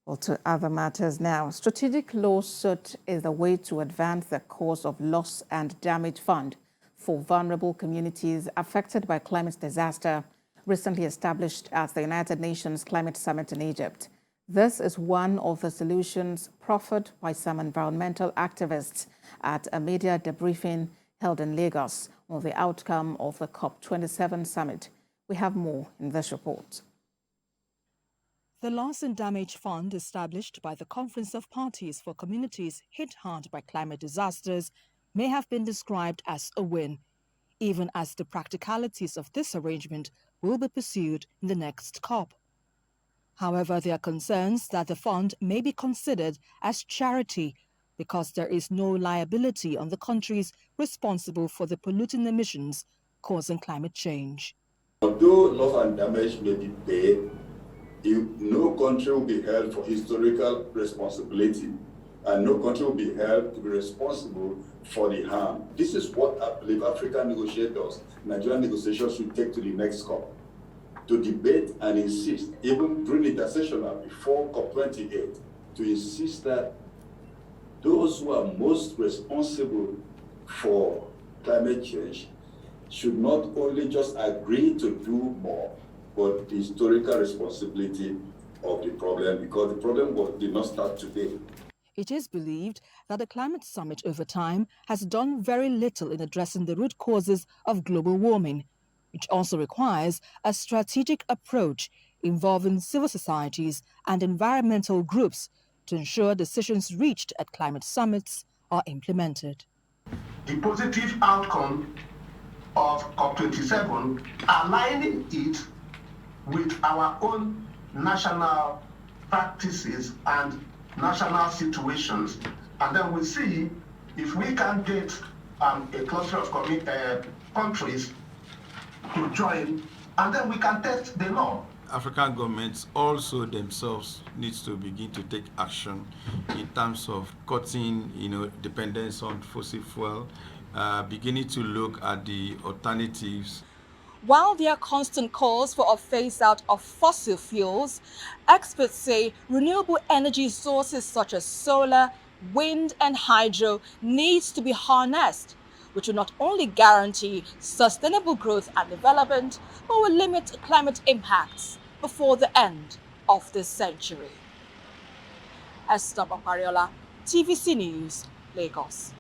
Well, to other matters now. Strategic lawsuit is the way to advance the cause of loss and damage fund for vulnerable communities affected by climate disaster, recently established at the United Nations Climate Summit in Egypt. This is one of the solutions proffered by some environmental activists at a media debriefing held in Lagos on the outcome of the Cop27 Summit. We have more in this report. The Loss and Damage Fund, established by the Conference of Parties for Communities Hit Hard by Climate Disasters, may have been described as a win, even as the practicalities of this arrangement will be pursued in the next COP. However, there are concerns that the fund may be considered as charity because there is no liability on the countries responsible for the polluting emissions causing climate change. Although loss and damage may be paid, no country will be held for historical responsibility, and no country will be held to be responsible for the harm. This is what I believe African negotiators, Nigerian negotiations should take to the next COP, to debate and insist, even during intersessional before COP28, to insist that those who are most responsible for climate change should not only just agree to do more, but the historical responsibility of the problem, because the problem did not start today. It is believed that the climate summit over time has done very little in addressing the root causes of global warming, which also requires a strategic approach involving civil societies and environmental groups to ensure decisions reached at climate summits are implemented. The positive outcome of COP27, aligning it with our own national practices and national situations, and then we see if we can get a cluster of countries to join, and then we can test the law. African governments also themselves needs to begin to take action in terms of cutting, dependence on fossil fuel, beginning to look at the alternatives. While there are constant calls for a phase-out of fossil fuels, experts say renewable energy sources such as solar, wind and hydro needs to be harnessed, which will not only guarantee sustainable growth and development, but will limit climate impacts before the end of this century. Esther Papariola, TVC News, Lagos.